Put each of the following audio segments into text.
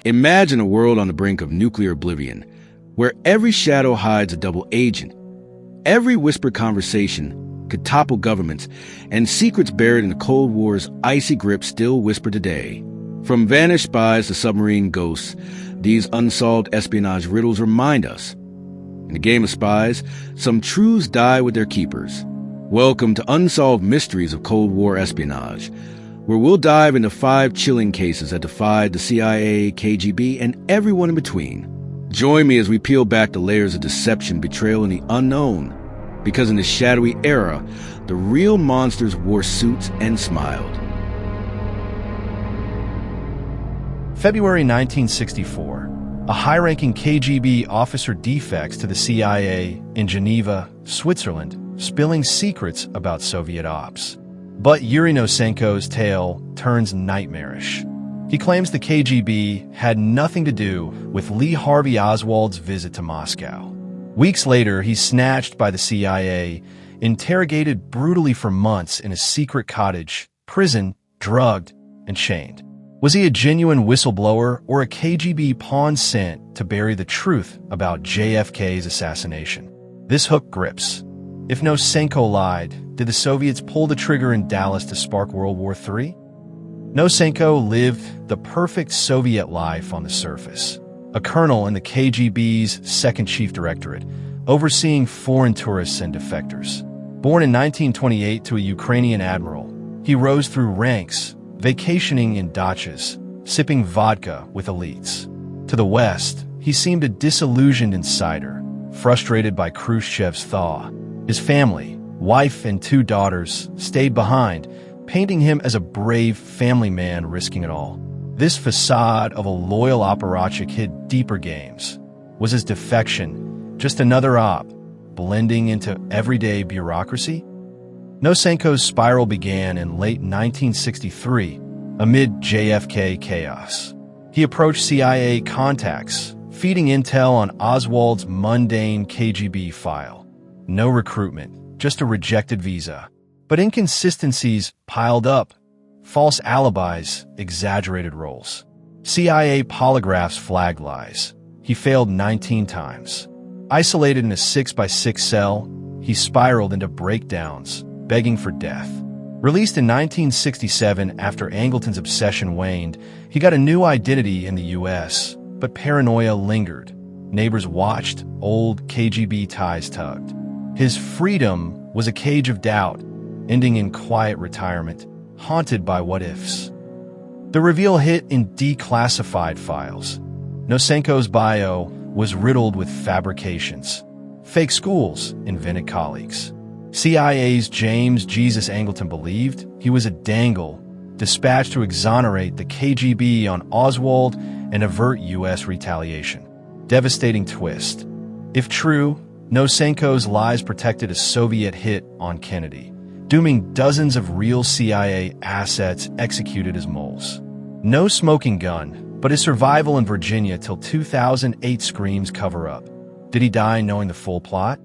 Imagine a world on the brink of nuclear oblivion, where every shadow hides a double agent. Every whispered conversation could topple governments, and secrets buried in the Cold War's icy grip still whisper today. From vanished spies to submarine ghosts, these unsolved espionage riddles remind us. In the game of spies, some truths die with their keepers. Welcome to Unsolved Mysteries of Cold War Espionage, where we'll dive into 5 chilling cases that defied the CIA, KGB, and everyone in between. Join me as we peel back the layers of deception, betrayal, and the unknown. Because in this shadowy era, the real monsters wore suits and smiled. February 1964. A high-ranking KGB officer defects to the CIA in Geneva, Switzerland, spilling secrets about Soviet ops. But Yuri Nosenko's tale turns nightmarish. He claims the KGB had nothing to do with Lee Harvey Oswald's visit to Moscow. Weeks later, he's snatched by the CIA, interrogated brutally for months in a secret cottage, prison, drugged, and chained. Was he a genuine whistleblower or a KGB pawn sent to bury the truth about JFK's assassination? This hook grips. If Nosenko lied, did the Soviets pull the trigger in Dallas to spark World War III? Nosenko lived the perfect Soviet life on the surface. A colonel in the KGB's Second Chief Directorate, overseeing foreign tourists and defectors. Born in 1928 to a Ukrainian admiral, he rose through ranks, vacationing in dachas, sipping vodka with elites. To the west, he seemed a disillusioned insider, frustrated by Khrushchev's thaw. His family, wife and 2 daughters, stayed behind, painting him as a brave family man risking it all. This facade of a loyal apparatchik hid deeper games. Was his defection just another op, blending into everyday bureaucracy? Nosenko's spiral began in late 1963, amid JFK chaos. He approached CIA contacts, feeding intel on Oswald's mundane KGB file. No recruitment, just a rejected visa. But inconsistencies piled up. False alibis, exaggerated roles. CIA polygraphs flagged lies. He failed 19 times. Isolated in a 6x6 cell, he spiraled into breakdowns, begging for death. Released in 1967 after Angleton's obsession waned, he got a new identity in the U.S., but paranoia lingered. Neighbors watched, old KGB ties tugged. His freedom was a cage of doubt, ending in quiet retirement, haunted by what-ifs. The reveal hit in declassified files. Nosenko's bio was riddled with fabrications. Fake schools, invented colleagues. CIA's James Jesus Angleton believed he was a dangle, dispatched to exonerate the KGB on Oswald and avert U.S. retaliation. Devastating twist. If true, Nosenko's lies protected a Soviet hit on Kennedy, dooming dozens of real CIA assets executed as moles. No smoking gun, but his survival in Virginia till 2008 screams cover-up. Did he die knowing the full plot?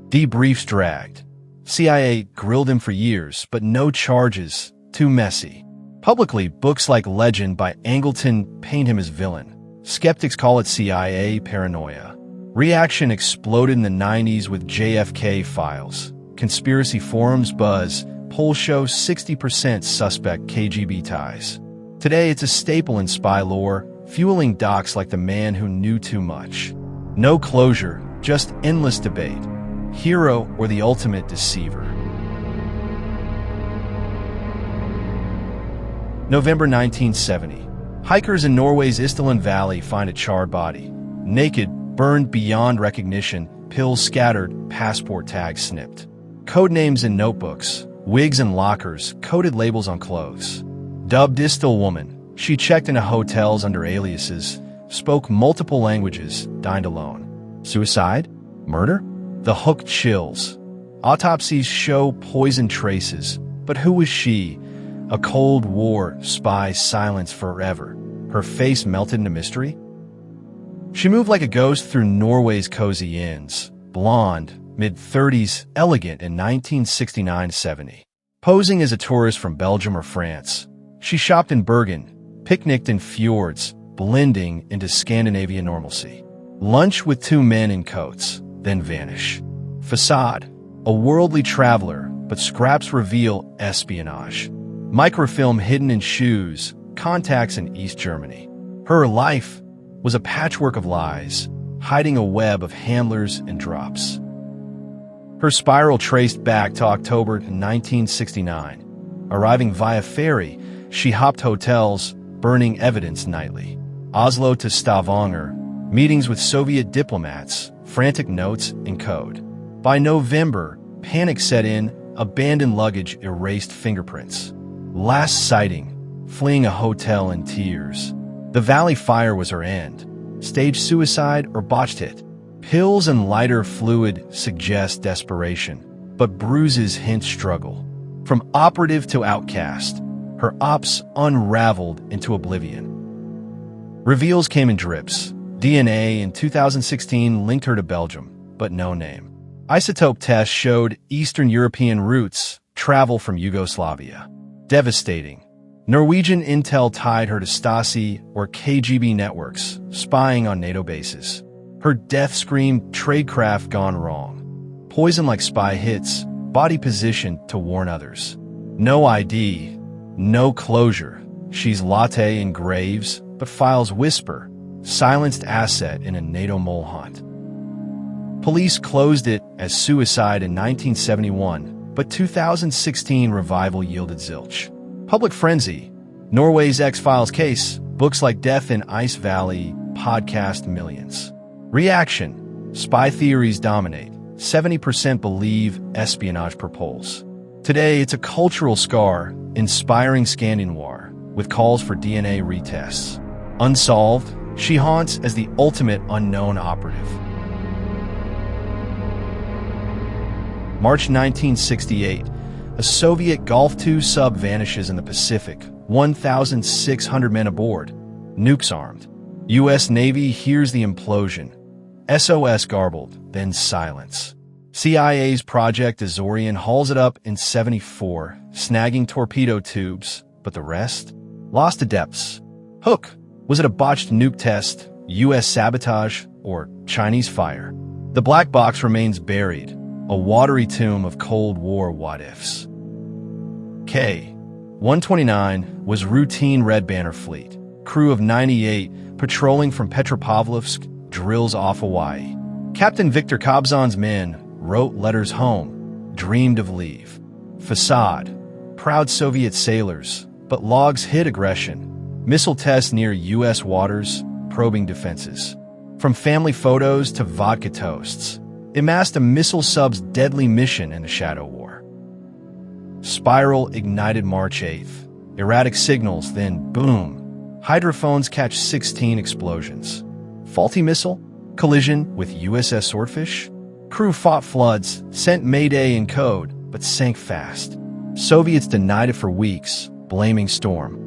Debriefs dragged. CIA grilled him for years, but no charges, too messy. Publicly, books like Legend by Angleton paint him as villain. Skeptics call it CIA paranoia. Reaction exploded in the 90s with JFK files. Conspiracy forums buzz, polls show 60% suspect KGB ties. Today, it's a staple in spy lore, fueling docs like The Man Who Knew Too Much. No closure, just endless debate. Hero or the ultimate deceiver? November 1970. Hikers in Norway's Isdal Valley find a charred body. Naked, burned beyond recognition, pills scattered, passport tags snipped. Code names in notebooks, wigs in lockers, coded labels on clothes. Dubbed Isdal Woman, she checked into hotels under aliases, spoke multiple languages, dined alone. Suicide? Murder? The hook chills. Autopsies show poison traces, but who was she? A Cold War spy silenced forever. Her face melted into mystery? She moved like a ghost through Norway's cozy inns. Blonde, mid-30s, elegant in 1969-70. Posing as a tourist from Belgium or France. She shopped in Bergen, picnicked in fjords, blending into Scandinavian normalcy. Lunch with two men in coats, then vanish. Facade, a worldly traveler, but scraps reveal espionage. Microfilm hidden in shoes, contacts in East Germany. Her life was a patchwork of lies, hiding a web of handlers and drops. Her spiral traced back to October 1969. Arriving via ferry, she hopped hotels, burning evidence nightly. Oslo to Stavanger, meetings with Soviet diplomats, frantic notes in code. By November, panic set in, abandoned luggage erased fingerprints. Last sighting, fleeing a hotel in tears. The Valley Fire was her end. Staged suicide or botched hit. Pills and lighter fluid suggest desperation, but bruises hint struggle. From operative to outcast, her ops unraveled into oblivion. Reveals came in drips. DNA in 2016 linked her to Belgium, but no name. Isotope tests showed Eastern European roots, travel from Yugoslavia. Devastating. Norwegian intel tied her to Stasi or KGB networks, spying on NATO bases. Her death screamed tradecraft gone wrong. Poison like spy hits, body positioned to warn others. No ID, no closure. She's latte in graves, but files whisper, silenced asset in a NATO mole hunt. Police closed it as suicide in 1971, but 2016 revival yielded zilch. Public frenzy. Norway's X-Files case, books like Death in Ice Valley, podcast millions. Reaction. Spy theories dominate. 70% believe espionage per polls. Today, it's a cultural scar, inspiring Scandinoir, with calls for DNA retests. Unsolved, she haunts as the ultimate unknown operative. March 1968, a Soviet Gulf II sub vanishes in the Pacific, 1,600 men aboard, nukes armed. U.S. Navy hears the implosion. SOS garbled, then silence. CIA's Project Azorian hauls it up in 74, snagging torpedo tubes, but the rest? Lost to depths. Hook. Was it a botched nuke test, U.S. sabotage, or Chinese fire? The black box remains buried, a watery tomb of Cold War what-ifs. K-129 was routine Red Banner fleet, crew of 98, patrolling from Petropavlovsk, drills off Hawaii. Captain Victor Kobzon's men wrote letters home, dreamed of leave. Facade. Proud Soviet sailors, but logs hid aggression. Missile tests near U.S. waters, probing defenses. From family photos to vodka toasts, it masked a missile sub's deadly mission in the Shadow War. Spiral ignited March 8th. Erratic signals, then boom. Hydrophones catch 16 explosions. Faulty missile? Collision with USS Swordfish? Crew fought floods, sent Mayday in code, but sank fast. Soviets denied it for weeks, blaming storm.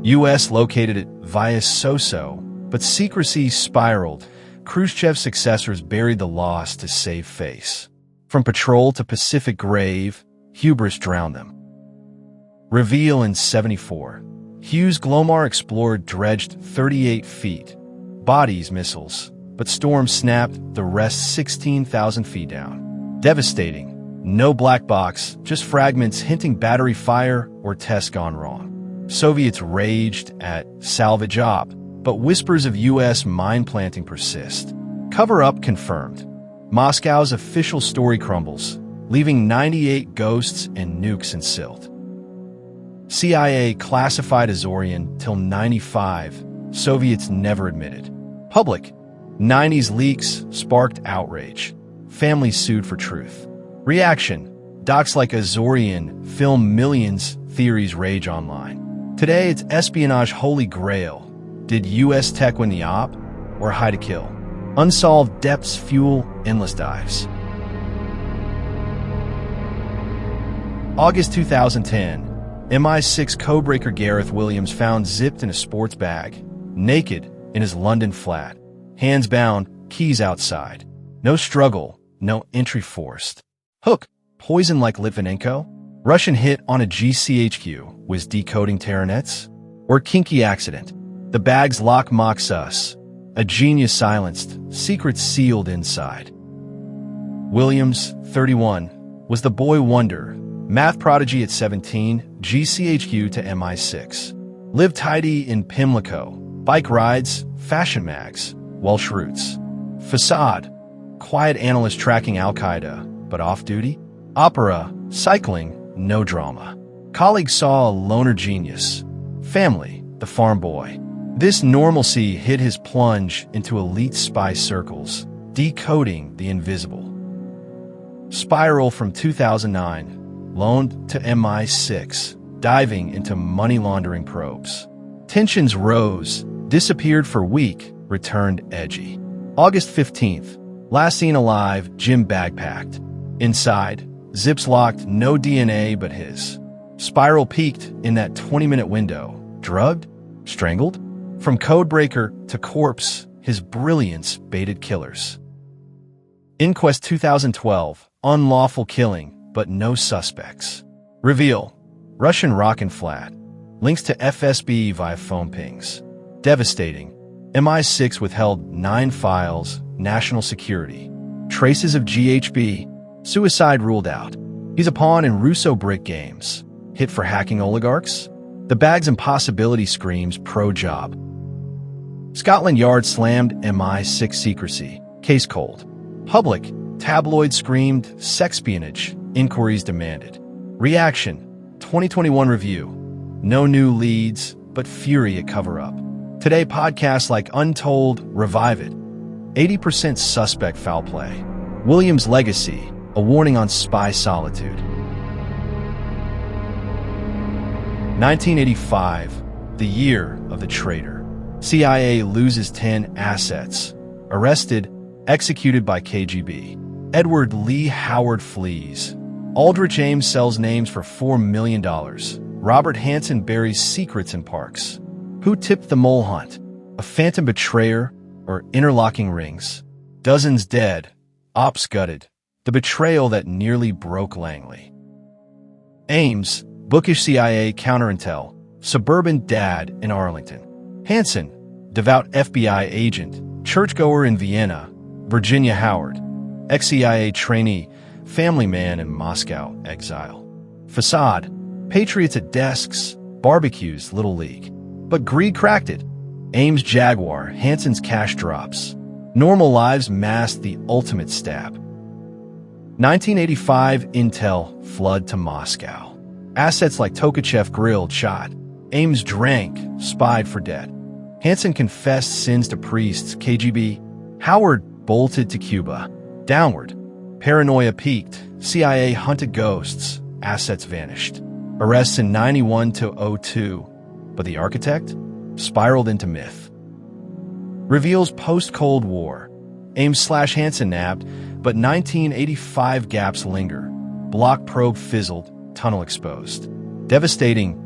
US located it via So-So, but secrecy spiraled. Khrushchev's successors buried the loss to save face. From patrol to Pacific grave, hubris drowned them. Reveal in 74. Hughes Glomar explored dredged 38 feet. Bodies missiles, but storm snapped the rest 16,000 feet down. Devastating. No black box, just fragments hinting battery fire or test gone wrong. Soviets raged at salvage op, but whispers of U.S. mine planting persist. Cover-up confirmed. Moscow's official story crumbles, leaving 98 ghosts and nukes in silt. CIA classified Azorian till 95. Soviets never admitted. Public. 90s leaks sparked outrage. Families sued for truth. Reaction. Docs like Azorian film millions. Theories rage online. Today, it's espionage holy grail. Did U.S. tech win the op, or hide to kill? Unsolved depths fuel endless dives. August 2010. MI6 codebreaker Gareth Williams found zipped in a sports bag, naked in his London flat. Hands bound, keys outside. No struggle, no entry forced. Hook. Poison like Litvinenko? Russian hit on a GCHQ was decoding Terranets? Or kinky accident? The bag's lock mocks us. A genius silenced, secrets sealed inside. Williams, 31, was the boy wonder, math prodigy at 17, GCHQ to MI6. Lived tidy in Pimlico, bike rides, fashion mags, Welsh roots. Facade, quiet analyst tracking Al-Qaeda, but off-duty. Opera, cycling, no drama. Colleagues saw a loner genius. Family, the farm boy. This normalcy hid his plunge into elite spy circles, decoding the invisible. Spiral from 2009, loaned to MI6, diving into money laundering probes. Tensions rose, disappeared for a week, returned edgy. August 15th, last seen alive, Jim bag-packed. Inside, zips locked, no DNA but his. Spiral peaked in that 20-minute window. Drugged? Strangled? From codebreaker to corpse, his brilliance baited killers. Inquest 2012, unlawful killing, but no suspects. Reveal, Russian rocket flat, links to FSB via phone pings. Devastating, MI6 withheld 9 files, national security. Traces of GHB, suicide ruled out. He's a pawn in Russo brick games. Hit for hacking oligarchs? The bag's impossibility screams pro-job. Scotland Yard slammed MI6 secrecy. Case cold. Public, tabloid screamed sexpionage. Inquiries demanded. Reaction, 2021 review. No new leads, but fury at cover-up. Today podcasts like Untold, Revive It. 80% suspect foul play. Williams' legacy, a warning on spy solitude. 1985, the year of the traitor. CIA loses 10 assets. Arrested, executed by KGB. Edward Lee Howard flees. Aldrich Ames sells names for $4 million. Robert Hansen buries secrets in parks. Who tipped the mole hunt? A phantom betrayer or interlocking rings? Dozens dead. Ops gutted. The betrayal that nearly broke Langley. Ames, bookish CIA counterintel, suburban dad in Arlington. Hansen, devout FBI agent, churchgoer in Vienna. Virginia Howard, ex-CIA trainee, family man in Moscow exile. Facade, patriots at desks, barbecues, Little League. But greed cracked it. Ames Jaguar, Hansen's cash drops. Normal lives masked the ultimate stab. 1985 intel flood to Moscow. Assets like Tokachev grilled, shot. Ames drank, spied for debt. Hansen confessed sins to priests, KGB. Howard bolted to Cuba. Downward. Paranoia peaked. CIA hunted ghosts. Assets vanished. Arrests in 91 to 02. But the architect spiraled into myth. Reveals post-Cold War. Ames/Hansen nabbed, but 1985 gaps linger. Block probe fizzled, tunnel exposed. Devastating,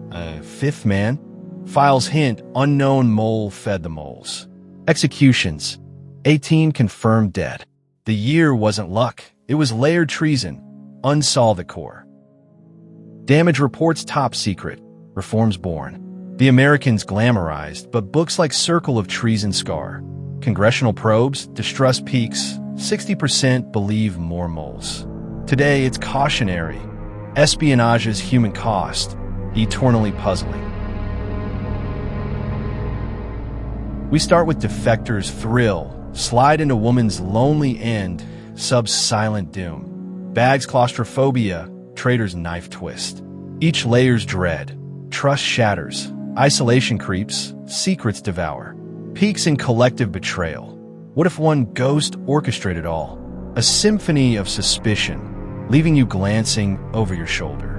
fifth man? Files hint, unknown mole fed the moles. Executions. 18 confirmed dead. The year wasn't luck, it was layered treason. Unsolved at core. Damage reports top secret. Reforms born. The Americans glamorized, but books like Circle of Treason scar. Congressional probes, distrust peaks, 60% believe more moles. Today, it's cautionary. Espionage's human cost, eternally puzzling. We start with defector's thrill, slide into woman's lonely end, sub's silent doom. Bag's claustrophobia, traitor's knife twist. Each layer's dread, trust shatters, isolation creeps, secrets devour. Peaks in collective betrayal. What if one ghost orchestrated all? A symphony of suspicion, leaving you glancing over your shoulder.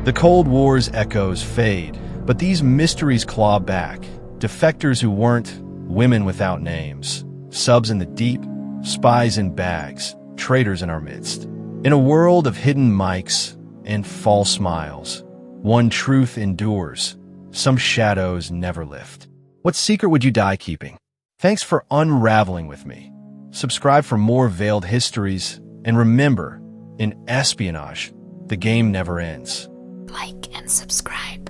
The Cold War's echoes fade, but these mysteries claw back. Defectors who weren't, women without names, subs in the deep, spies in bags, traitors in our midst. In a world of hidden mics and false smiles, one truth endures, some shadows never lift. What secret would you die keeping? Thanks for unraveling with me. Subscribe for more veiled histories, and remember, in espionage, the game never ends. Like and subscribe.